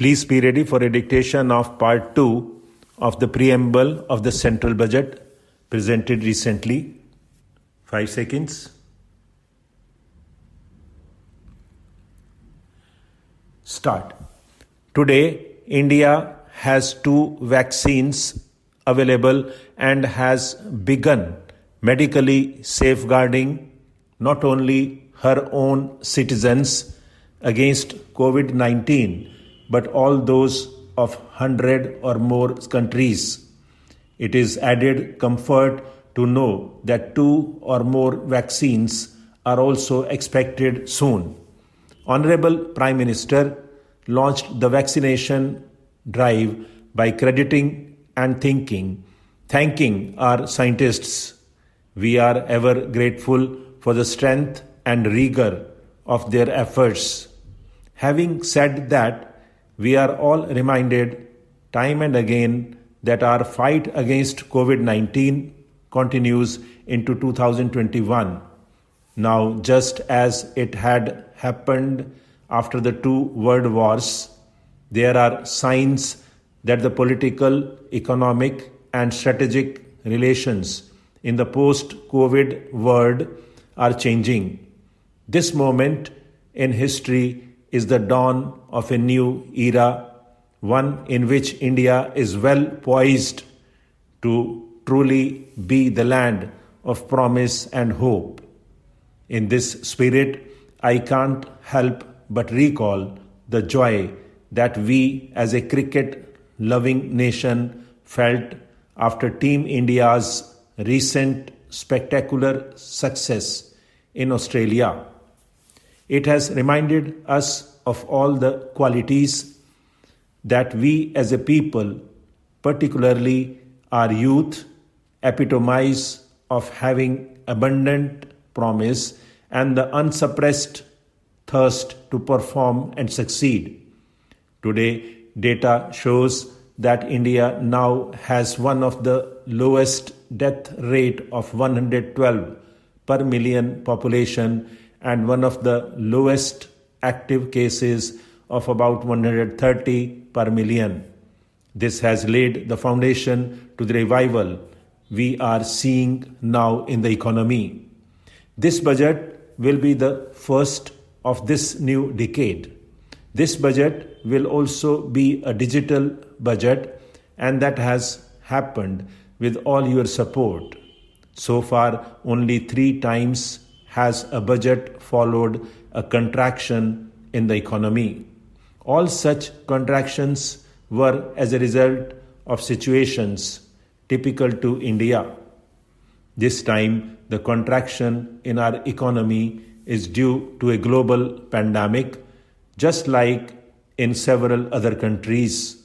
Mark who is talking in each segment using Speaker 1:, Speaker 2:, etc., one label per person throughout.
Speaker 1: Please be ready for a dictation of Part 2 of the preamble of the Central Budget presented recently. 5 seconds. Start. Today, India has 2 vaccines available and has begun medically safeguarding not only her own citizens against COVID-19 but all those of 100 or more countries. It is added comfort to know that 2 or more vaccines are also expected soon. Honorable Prime Minister launched the vaccination drive by crediting and thanking our scientists. We are ever grateful for the strength and rigor of their efforts. Having said that, we are all reminded time and again that our fight against COVID-19 continues into 2021. Now, just as it had happened after the 2 world wars, there are signs that the political, economic, and strategic relations in the post-COVID world are changing. This moment in history is the dawn of a new era, one in which India is well poised to truly be the land of promise and hope. In this spirit, I can't help but recall the joy that we as a cricket-loving nation felt after Team India's recent spectacular success in Australia. It has reminded us of all the qualities that we as a people, particularly our youth, epitomize of having abundant promise and the unsuppressed thirst to perform and succeed. Today, data shows that India now has one of the lowest death rate of 112 per million population and one of the lowest active cases of about 130 per million. This has laid the foundation to the revival we are seeing now in the economy. This budget will be the first of this new decade. This budget will also be a digital budget, and that has happened with all your support. So far, only 3 times has a budget followed a contraction in the economy. All such contractions were as a result of situations typical to India. This time, the contraction in our economy is due to a global pandemic, just like in several other countries.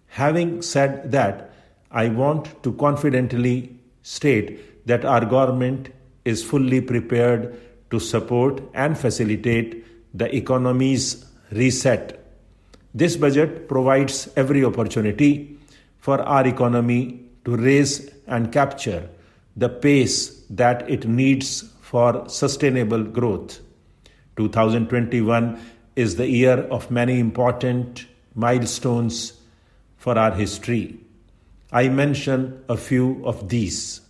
Speaker 1: Having said that, I want to confidently state that our government is fully prepared to support and facilitate the economy's reset. This budget provides every opportunity for our economy to raise and capture the pace that it needs for sustainable growth. 2021 is the year of many important milestones for our history. I mention a few of these.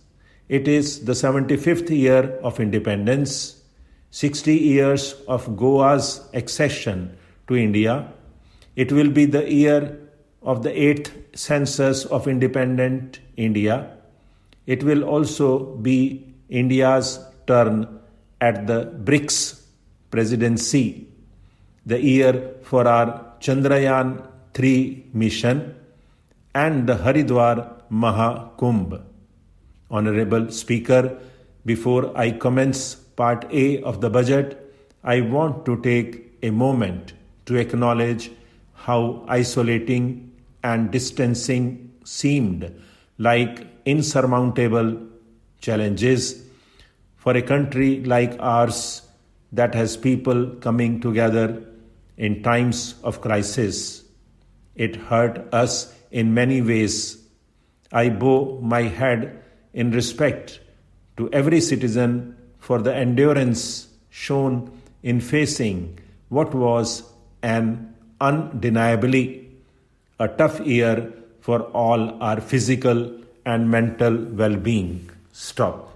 Speaker 1: It is the 75th year of independence, 60 years of Goa's accession to India. It will be the year of the 8th census of independent India. It will also be India's turn at the BRICS presidency, the year for our Chandrayaan-3 mission, and the Haridwar Mahakumbh. Honorable Speaker, before I commence Part A of the budget, I want to take a moment to acknowledge how isolating and distancing seemed like insurmountable challenges for a country like ours that has people coming together in times of crisis. It hurt us in many ways. I bow my head in respect to every citizen for the endurance shown in facing what was an undeniably a tough year for all our physical and mental well being. Stop.